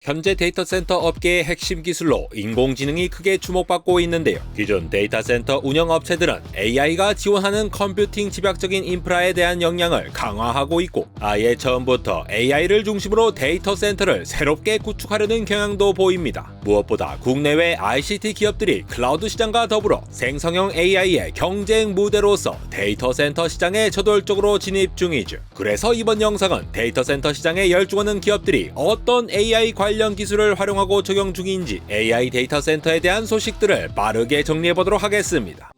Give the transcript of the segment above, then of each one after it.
현재 데이터 센터 업계의 핵심 기술로 인공지능이 크게 주목받고 있는데요. 기존 데이터 센터 운영 업체들은 AI가 지원하는 컴퓨팅 집약적인 인프라에 대한 역량을 강화하고 있고, 아예 처음부터 AI를 중심으로 데이터 센터를 새롭게 구축하려는 경향도 보입니다. 무엇보다 국내외 ICT 기업들이 클라우드 시장과 더불어 생성형 AI의 경쟁 무대로서 데이터 센터 시장에 저돌적으로 진입 중이죠. 그래서 이번 영상은 데이터 센터 시장에 열중하는 기업들이 어떤 AI 관련 기술을 활용하고 적용 중인지 AI 데이터 센터에 대한 소식들을 빠르게 정리해보도록 하겠습니다.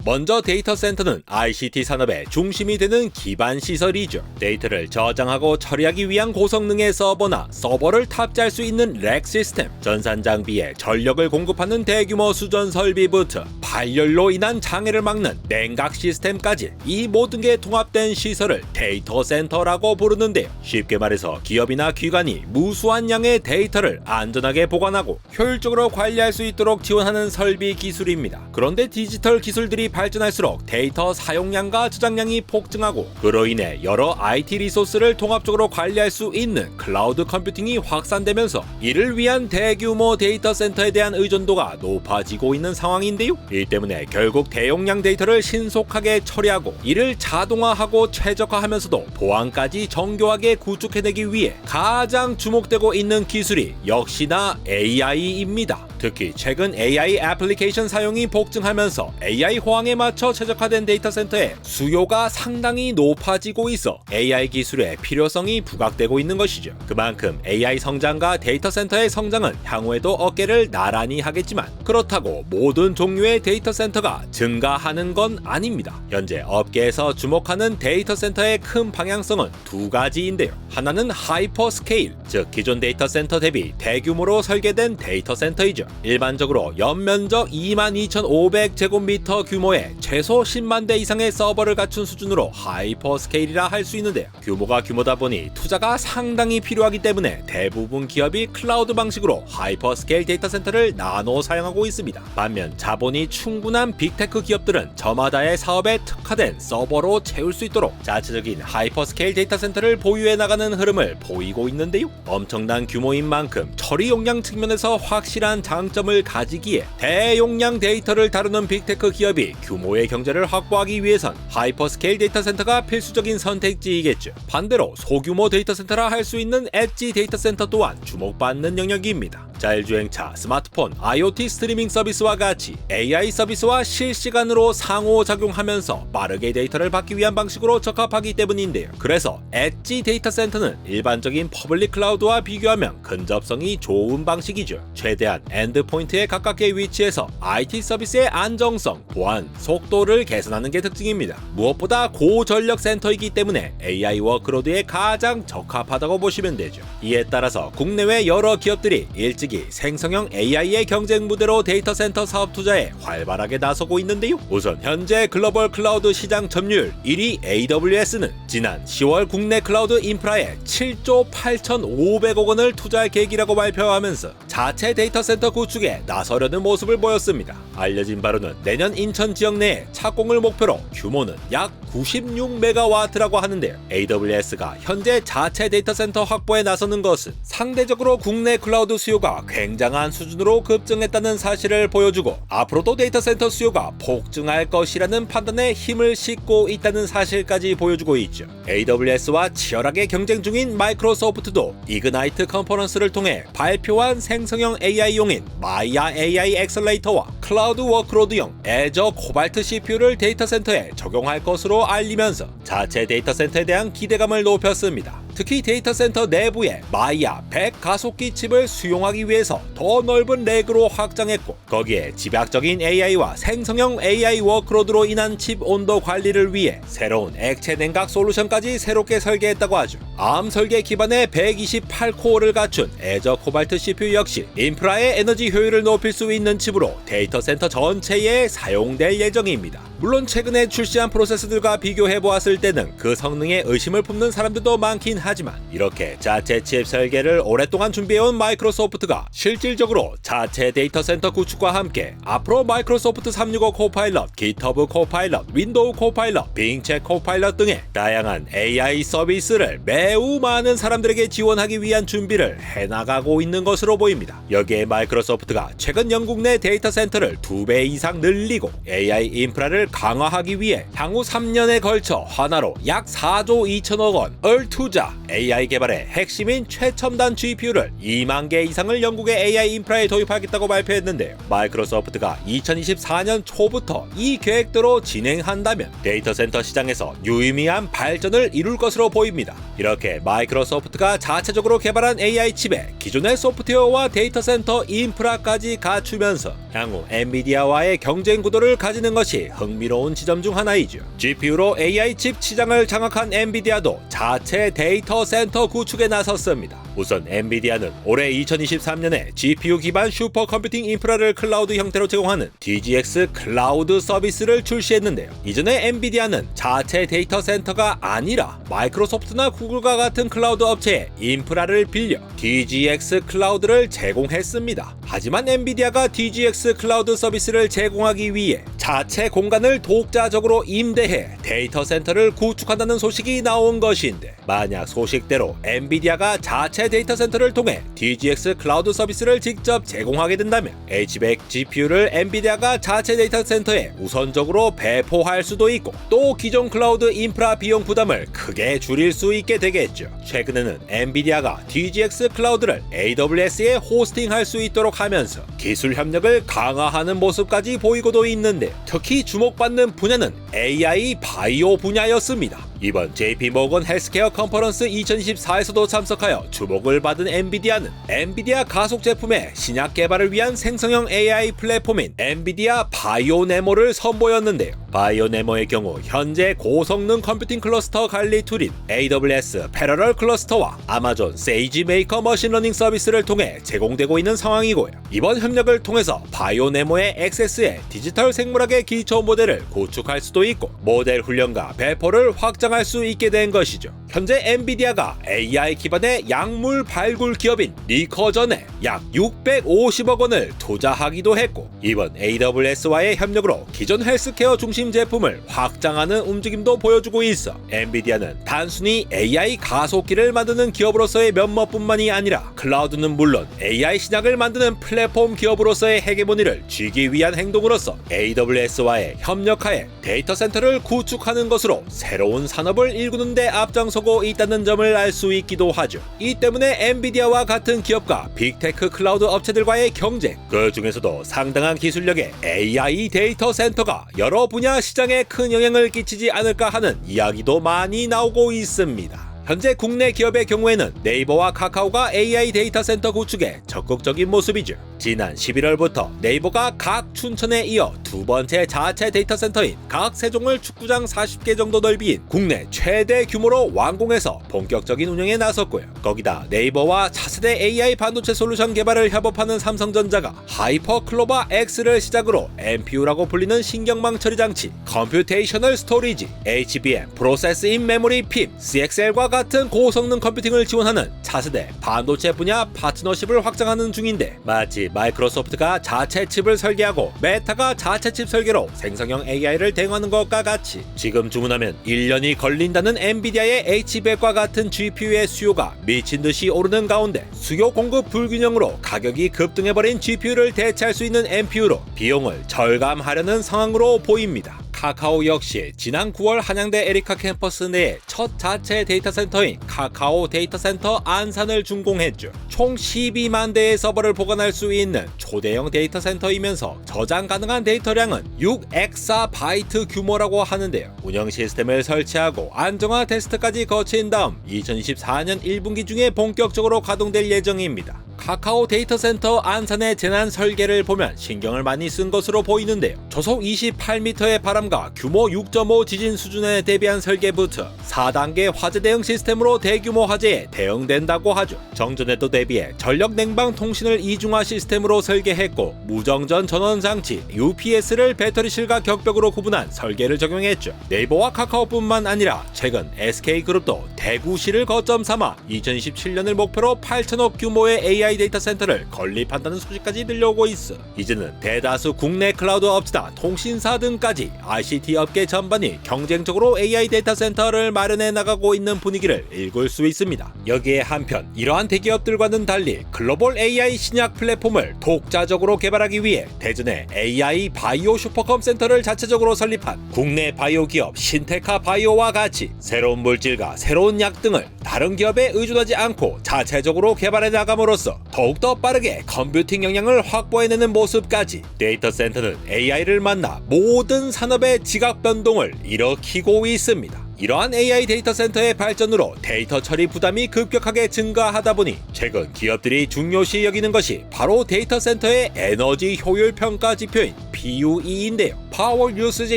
먼저 데이터 센터는 ICT 산업의 중심이 되는 기반 시설이죠. 데이터를 저장하고 처리하기 위한 고성능의 서버나 서버를 탑재할 수 있는 랙 시스템, 전산 장비에 전력을 공급하는 대규모 수전 설비부터 발열로 인한 장애를 막는 냉각 시스템까지 이 모든 게 통합된 시설을 데이터 센터라고 부르는데요. 쉽게 말해서 기업이나 기관이 무수한 양의 데이터를 안전하게 보관하고 효율적으로 관리할 수 있도록 지원하는 설비 기술입니다. 그런데 디지털 기술들이 발전할수록 데이터 사용량과 저장량이 폭증하고, 그로 인해 여러 IT 리소스를 통합적으로 관리할 수 있는 클라우드 컴퓨팅이 확산되면서 이를 위한 대규모 데이터 센터에 대한 의존도가 높아지고 있는 상황인데요. 이 때문에 결국 대용량 데이터를 신속하게 처리하고 이를 자동화하고 최적화하면서도 보안까지 정교하게 구축해내기 위해 가장 주목되고 있는 기술이 역시나 AI입니다. 특히 최근 AI 애플리케이션 사용이 폭증하면서 AI 호황에 맞춰 최적화된 데이터 센터의 수요가 상당히 높아지고 있어 AI 기술의 필요성이 부각되고 있는 것이죠. 그만큼 AI 성장과 데이터 센터의 성장은 향후에도 어깨를 나란히 하겠지만, 그렇다고 모든 종류의 데이터 센터가 증가하는 건 아닙니다. 현재 업계에서 주목하는 데이터 센터의 큰 방향성은 두 가지인데요. 하나는 하이퍼 스케일, 즉 기존 데이터 센터 대비 대규모로 설계된 데이터 센터이죠. 일반적으로 연면적 22,500제곱미터 규모의 최소 10만 대 이상의 서버를 갖춘 수준으로 하이퍼 스케일이라 할 수 있는데요. 규모가 규모다 보니 투자가 상당히 필요하기 때문에 대부분 기업이 클라우드 방식으로 하이퍼 스케일 데이터 센터를 나눠 사용하고 있습니다. 반면 자본이 충분한 빅테크 기업들은 저마다의 사업에 특화된 서버로 채울 수 있도록 자체적인 하이퍼 스케일 데이터 센터를 보유해 나가는 흐름을 보이고 있는데요. 엄청난 규모인 만큼 처리 용량 측면에서 확실한 장점을 가지기에 대용량 데이터를 다루는 빅테크 기업이 규모의 경제를 확보하기 위해선 하이퍼 스케일 데이터 센터가 필수적인 선택지이겠죠. 반대로 소규모 데이터 센터라 할 수 있는 엣지 데이터 센터 또한 주목받는 영역입니다. 자율주행차, 스마트폰, IoT 스트리밍 서비스와 같이 AI 서비스와 실시간으로 상호작용하면서 빠르게 데이터를 받기 위한 방식으로 적합하기 때문인데요. 그래서 엣지 데이터 센터는 일반적인 퍼블릭 클라우드와 비교하면 근접성이 좋은 방식이죠. 최대한 엔드포인트에 가깝게 위치해서 IT 서비스의 안정성, 보안, 속도를 개선하는 게 특징입니다. 무엇보다 고전력 센터이기 때문에 AI 워크로드에 가장 적합하다고 보시면 되죠. 이에 따라서 국내외 여러 기업들이 일찍이 생성형 AI의 경쟁 무대로 데이터 센터 사업 투자에 활발하게 나서고 있는데요. 우선 현재 글로벌 클라우드 시장 점유율 1위 AWS는 지난 10월 국내 클라우드 인프라에 7조 8,500억 원을 투자할 계획이라고 발표하면서 자체 데이터 센터 구축에 나서려는 모습을 보였습니다. 알려진 바로는 내년 인천 지역 내에 착공을 목표로 규모는 약 96메가와트라고 하는데요. AWS가 현재 자체 데이터 센터 확보에 나서는 것은 상대적으로 국내 클라우드 수요가 굉장한 수준으로 급증했다는 사실을 보여주고, 앞으로도 데이터 센터 수요가 폭증할 것이라는 판단에 힘을 싣고 있다는 사실까지 보여주고 있죠. AWS와 치열하게 경쟁 중인 마이크로소프트도 이그나이트 컨퍼런스를 통해 발표한 생성형 AI용인 마이아 AI 엑셀레이터와 클라우드 워크로드용 애저 코발트 CPU를 데이터 센터에 적용할 것으로 알리면서 자체 데이터 센터에 대한 기대감을 높였습니다. 특히 데이터 센터 내부에 마이아 100 가속기 칩을 수용하기 위해서 더 넓은 렉으로 확장했고, 거기에 집약적인 AI와 생성형 AI 워크로드로 인한 칩 온도 관리를 위해 새로운 액체 냉각 솔루션까지 새롭게 설계했다고 하죠. ARM 설계 기반의 128코어를 갖춘 애저 코발트 CPU 역시 인프라의 에너지 효율을 높일 수 있는 칩으로 데이터 데이터 센터 전체에 사용될 예정입니다. 물론 최근에 출시한 프로세서들과 비교해 보았을 때는 그 성능에 의심을 품는 사람들도 많긴 하지만 이렇게 자체 칩 설계를 오랫동안 준비해온 마이크로소프트가 실질적으로 자체 데이터 센터 구축과 함께 앞으로 마이크로소프트 365 코파일럿, 기터브 코파일럿, 윈도우 코파일럿, 빙체 코파일럿 등의 다양한 AI 서비스를 매우 많은 사람들에게 지원하기 위한 준비를 해나가고 있는 것으로 보입니다. 여기에 마이크로소프트가 최근 영국 내 데이터 센터를 2배 이상 늘리고 AI 인프라를 강화하기 위해 향후 3년에 걸쳐 하나로 약 4조 2천억 원을 투자, AI 개발의 핵심인 최첨단 GPU를 2만 개 이상을 영국의 AI 인프라에 도입하겠다고 발표했는데요. 마이크로소프트가 2024년 초부터 이 계획대로 진행한다면 데이터 센터 시장에서 유의미한 발전을 이룰 것으로 보입니다. 이렇게 마이크로소프트가 자체적으로 개발한 AI 칩에 기존의 소프트웨어와 데이터 센터 인프라까지 갖추면서 향후 엔비디아와의 경쟁 구도를 가지는 것이 흥미로운 지점 중 하나이죠. GPU로 AI 칩 시장을 장악한 엔비디아도 자체 데이터 센터 구축에 나섰습니다. 우선 엔비디아는 올해 2023년에 GPU 기반 슈퍼컴퓨팅 인프라를 클라우드 형태로 제공하는 DGX 클라우드 서비스를 출시했는데요. 이전에 엔비디아는 자체 데이터 센터가 아니라 마이크로소프트나 구글과 같은 클라우드 업체의 인프라를 빌려 DGX 클라우드를 제공했습니다. 하지만 엔비디아가 DGX 클라우드 서비스를 제공하기 위해 자체 공간을 독자적으로 임대해 데이터 센터를 구축한다는 소식이 나온 것인데, 만약 소식대로 엔비디아가 자체 데이터 센터를 통해 DGX 클라우드 서비스를 직접 제공하게 된다면 H100 GPU를 엔비디아가 자체 데이터 센터에 우선적으로 배포할 수도 있고, 또 기존 클라우드 인프라 비용 부담을 크게 줄일 수 있게 되겠죠. 최근에는 엔비디아가 DGX 클라우드를 AWS에 호스팅할 수 있도록 하면서 기술 협력을 강화하는 모습까지 보이고도 있는데, 특히 주목받는 분야는 AI 바이오 분야였습니다. 이번 JP모건 헬스케어 컨퍼런스 2024에서도 참석하여 주목을 받은 엔비디아는 엔비디아 가속 제품의 신약 개발을 위한 생성형 AI 플랫폼인 엔비디아 바이오네모를 선보였는데요. 바이오네모의 경우 현재 고성능 컴퓨팅 클러스터 관리 툴인 AWS 패러럴 클러스터와 아마존 세이지 메이커 머신러닝 서비스를 통해 제공되고 있는 상황이고요. 이번 협력을 통해서 바이오네모의 액세스에 디지털 생물학의 기초 모델을 구축할 수도 있고, 모델 훈련과 배포를 확장할 수 있게 된 것이죠. 현재 엔비디아가 AI 기반의 약물 발굴 기업인 리커전에 약 650억 원을 투자하기도 했고, 이번 AWS와의 협력으로 기존 헬스케어 중심 제품을 확장하는 움직임도 보여주고 있어 엔비디아는 단순히 AI 가속기를 만드는 기업으로서의 면모뿐만이 아니라 클라우드는 물론 AI 신약을 만드는 플랫폼 기업으로서의 헤게모니를 쥐기 위한 행동으로서 AWS와의 협력하에 데이터 센터를 구축하는 것으로 새로운 산업을 일구는 데 앞장서고 있다는 점을 알 수 있기도 하죠. 이 때문에 엔비디아와 같은 기업과 빅테크 클라우드 업체들과의 경쟁, 그 중에서도 상당한 기술력의 AI 데이터 센터가 여러 분야 시장에 큰 영향을 끼치지 않을까 하는 이야기도 많이 나오고 있습니다. 현재 국내 기업의 경우에는 네이버와 카카오가 AI 데이터 센터 구축에 적극적인 모습이죠. 지난 11월부터 네이버가 각 춘천에 이어 두 번째 자체 데이터 센터인 각 세종을 축구장 40개 정도 넓이인 국내 최대 규모로 완공해서 본격적인 운영에 나섰고요. 거기다 네이버와 차세대 AI 반도체 솔루션 개발을 협업하는 삼성전자가 하이퍼클로바 X를 시작으로 NPU라고 불리는 신경망 처리 장치, 컴퓨테이셔널 스토리지, HBM, 프로세스 인 메모리 핍, CXL과 같은 고성능 컴퓨팅을 지원하는 차세대 반도체 분야 파트너십을 확장하는 중인데, 마치 마이크로소프트가 자체 칩을 설계하고 메타가 자체 칩 설계로 생성형 AI를 대응하는 것과 같이 지금 주문하면 1년이 걸린다는 엔비디아의 H100과 같은 GPU의 수요가 미친듯이 오르는 가운데 수요 공급 불균형으로 가격이 급등해버린 GPU를 대체할 수 있는 NPU로 비용을 절감하려는 상황으로 보입니다. 카카오 역시 지난 9월 한양대 에리카 캠퍼스 내에 첫 자체 데이터 센터인 카카오 데이터 센터 안산을 준공했죠. 총 12만 대의 서버를 보관할 수 있는 초대형 데이터 센터이면서 저장 가능한 데이터량은 6엑사바이트 규모라고 하는데요. 운영 시스템을 설치하고 안정화 테스트까지 거친 다음 2024년 1분기 중에 본격적으로 가동될 예정입니다. 카카오 데이터 센터 안산의 재난 설계를 보면 신경을 많이 쓴 것으로 보이는데요. 저속 28m의 바람과 규모 6.5 지진 수준에 대비한 설계부터 4단계 화재 대응 시스템으로 대규모 화재에 대응된다고 하죠. 정전에도 대비해 전력 냉방 통신을 이중화 시스템으로 설계했고 무정전 전원 장치 UPS를 배터리실과 격벽으로 구분한 설계를 적용했죠. 네이버와 카카오뿐만 아니라 최근 SK그룹도 대구시를 거점 삼아 2027년을 목표로 8천억 규모의 AI 데이터 센터를 건립한다는 소식까지 들려오고 있어 이제는 대다수 국내 클라우드 업체나 통신사 등까지 ICT 업계 전반이 경쟁적으로 AI 데이터 센터를 마련해 나가고 있는 분위기를 읽을 수 있습니다. 여기에 한편 이러한 대기업들과는 달리 글로벌 AI 신약 플랫폼을 독자적으로 개발하기 위해 대전에 AI 바이오 슈퍼컴 센터를 자체적으로 설립한 국내 바이오 기업 신테카 바이오와 같이 새로운 물질과 새로운 약 등을 다른 기업에 의존하지 않고 자체적으로 개발해 나감으로써 더욱더 빠르게 컴퓨팅 역량을 확보해내는 모습까지 데이터 센터는 AI를 만나 모든 산업의 지각 변동을 일으키고 있습니다. 이러한 AI 데이터 센터의 발전으로 데이터 처리 부담이 급격하게 증가하다 보니 최근 기업들이 중요시 여기는 것이 바로 데이터 센터의 에너지 효율 평가 지표인 PUE인데요. Power Usage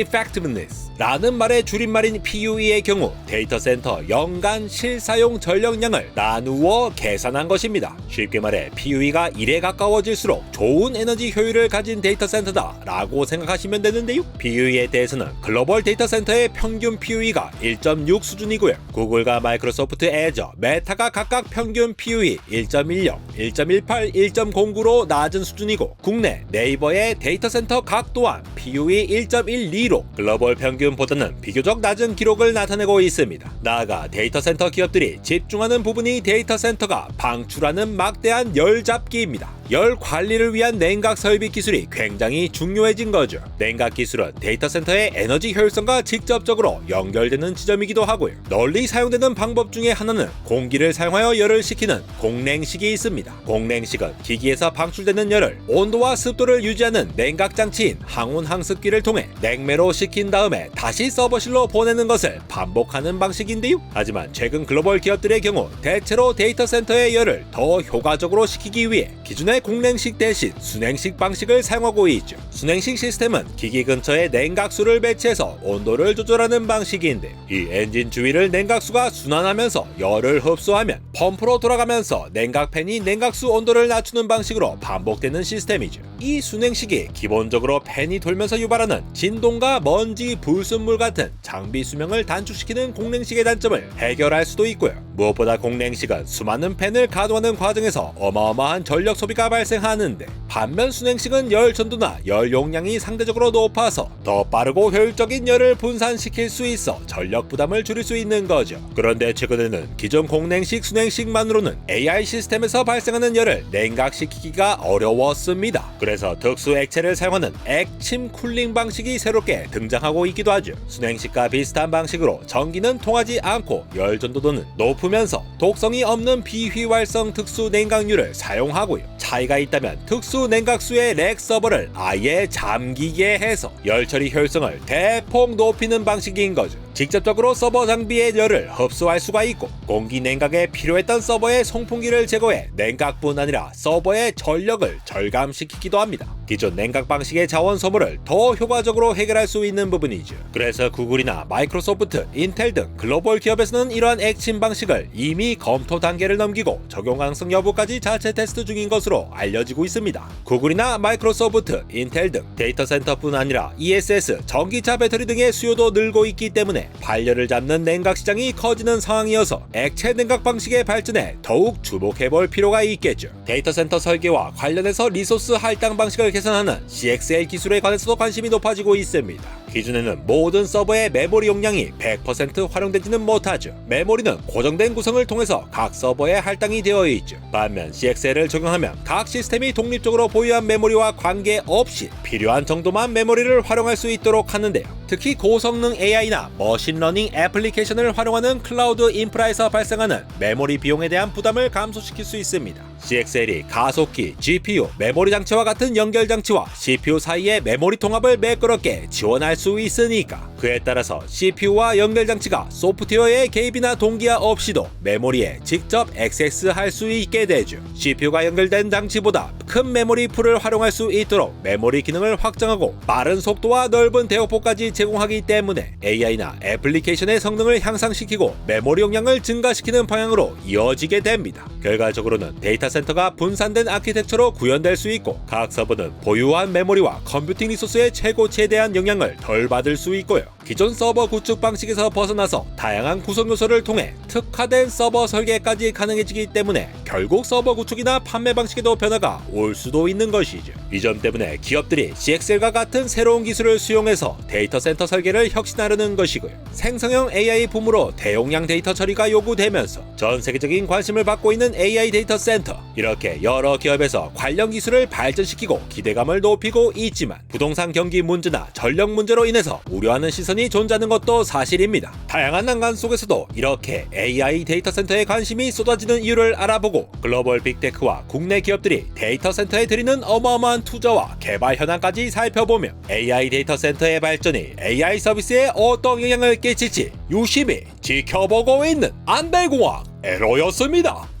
Effectiveness 라는 말의 줄임말인 PUE의 경우 데이터 센터 연간 실사용 전력량을 나누어 계산한 것입니다. 쉽게 말해 PUE가 1에 가까워질수록 좋은 에너지 효율을 가진 데이터 센터다 라고 생각하시면 되는데요. PUE에 대해서는 글로벌 데이터 센터의 평균 PUE가 1.6 수준이고요. 구글과 마이크로소프트 애저, 메타가 각각 평균 PUE 1.10, 1.18, 1.09로 낮은 수준이고 국내 네이버의 데이터 센터 각 또한 PUE 1.12로 글로벌 평균보다는 비교적 낮은 기록을 나타내고 있습니다. 나아가 데이터 센터 기업들이 집중하는 부분이 데이터 센터가 방출하는 막대한 열 잡기입니다. 열 관리를 위한 냉각 설비 기술이 굉장히 중요해진 거죠. 냉각 기술은 데이터 센터의 에너지 효율성과 직접적으로 연결되는 지점이기도 하고요. 널리 사용되는 방법 중에 하나는 공기를 사용하여 열을 식히는 공냉식이 있습니다. 공냉식은 기기에서 방출되는 열을 온도와 습도를 유지하는 냉각 장치인 항온 항습기를 통해 냉매로 식힌 다음에 다시 서버실로 보내는 것을 반복하는 방식인데요. 하지만 최근 글로벌 기업들의 경우 대체로 데이터 센터의 열을 더 효과적으로 식히기 위해 기존의 공냉식 대신 순행식 방식을 사용하고 있죠. 순행식 시스템은 기기 근처에 냉각수를 배치해서 온도를 조절하는 방식인데 이 엔진 주위를 냉각수가 순환하면서 열을 흡수하면 펌프로 돌아가면서 냉각팬이 냉각수 온도를 낮추는 방식으로 반복되는 시스템이죠. 이 순행식이 기본적으로 팬이 돌면서 유발하는 진동과 먼지, 불순물 같은 장비 수명을 단축시키는 공냉식의 단점을 해결할 수도 있고요. 무엇보다 공냉식은 수많은 팬을 가동하는 과정에서 어마어마한 전력 소비가 발생하는데 반면 순행식은 열 전도나 열 용량이 상대적으로 높아서 더 빠르고 효율적인 열을 분산시킬 수 있어 전력 부담을 줄일 수 있는 거죠. 그런데 최근에는 기존 공냉식, 순행식만으로는 AI 시스템에서 발생하는 열을 냉각시키기가 어려웠습니다. 그래서 특수 액체를 사용하는 액침 쿨링 방식이 새롭게 등장하고 있기도 하죠. 순행식과 비슷한 방식으로 전기는 통하지 않고 열 전도도는 높으면서 독성이 없는 비휘활성 특수 냉각류를 사용하고요. 차이가 있다면 특수 냉각수의 렉 서버를 아예 잠기게 해서 열 처리 효율성을 대폭 높이는 방식인 거죠. 직접적으로 서버 장비의 열을 흡수할 수가 있고 공기 냉각에 필요했던 서버의 송풍기를 제거해 냉각뿐 아니라 서버의 전력을 절감시키기도 합니다. 기존 냉각 방식의 자원 소모를 더 효과적으로 해결할 수 있는 부분이죠. 그래서 구글이나 마이크로소프트, 인텔 등 글로벌 기업에서는 이러한 액침 방식을 이미 검토 단계를 넘기고 적용 가능성 여부까지 자체 테스트 중인 것으로 알려지고 있습니다. 구글이나 마이크로소프트, 인텔 등 데이터 센터뿐 아니라 ESS, 전기차 배터리 등의 수요도 늘고 있기 때문에 발열을 잡는 냉각 시장이 커지는 상황이어서 액체 냉각 방식의 발전에 더욱 주목해볼 필요가 있겠죠. 데이터 센터 설계와 관련해서 리소스 할당 방식을 개선하는 CXL 기술에 관해서도 관심이 높아지고 있습니다. 기존에는 모든 서버의 메모리 용량이 100% 활용되지는 못하죠. 메모리는 고정된 구성을 통해서 각 서버에 할당이 되어 있죠. 반면 CXL을 적용하면 각 시스템이 독립적으로 보유한 메모리와 관계없이 필요한 정도만 메모리를 활용할 수 있도록 하는데요. 특히 고성능 AI나 머신러닝 애플리케이션을 활용하는 클라우드 인프라에서 발생하는 메모리 비용에 대한 부담을 감소시킬 수 있습니다. CXL이 가속기, GPU, 메모리 장치와 같은 연결 장치와 CPU 사이의 메모리 통합을 매끄럽게 지원할 수 있으니까 그에 따라서 CPU와 연결 장치가 소프트웨어의 개입이나 동기화 없이도 메모리에 직접 액세스할 수 있게 되죠. CPU가 연결된 장치보다 큰 메모리 풀을 활용할 수 있도록 메모리 기능을 확장하고 빠른 속도와 넓은 대역폭까지 제공하기 때문에 AI나 애플리케이션의 성능을 향상시키고 메모리 용량을 증가시키는 방향으로 이어지게 됩니다. 결과적으로는 데이터 센터가 분산된 아키텍처로 구현될 수 있고 각 서버는 보유한 메모리와 컴퓨팅 리소스의 최고치에 대한 영향을 덜 받을 수 있고요. 기존 서버 구축 방식에서 벗어나서 다양한 구성 요소를 통해 특화된 서버 설계까지 가능해지기 때문에 결국 서버 구축이나 판매 방식에도 변화가 올 수도 있는 것이죠. 이 점 때문에 기업들이 CXL과 같은 새로운 기술을 수용해서 데이터 센터 설계를 혁신하려는 것이고요. 생성형 AI 붐으로 대용량 데이터 처리가 요구되면서 전 세계적인 관심을 받고 있는 AI 데이터 센터, 이렇게 여러 기업에서 관련 기술을 발전시키고 기대감을 높이고 있지만 부동산 경기 문제나 전력 문제로 인해서 우려하는 시선이 존재하는 것도 사실입니다. 다양한 난관 속에서도 이렇게 AI 데이터 센터에 관심이 쏟아지는 이유를 알아보고 글로벌 빅테크와 국내 기업들이 데이터 센터에 들이는 어마어마한 투자와 개발 현황까지 살펴보며 AI 데이터 센터의 발전이 AI 서비스에 어떤 영향을 끼칠지 유심히 지켜보고 있는 안달공학 에로였습니다.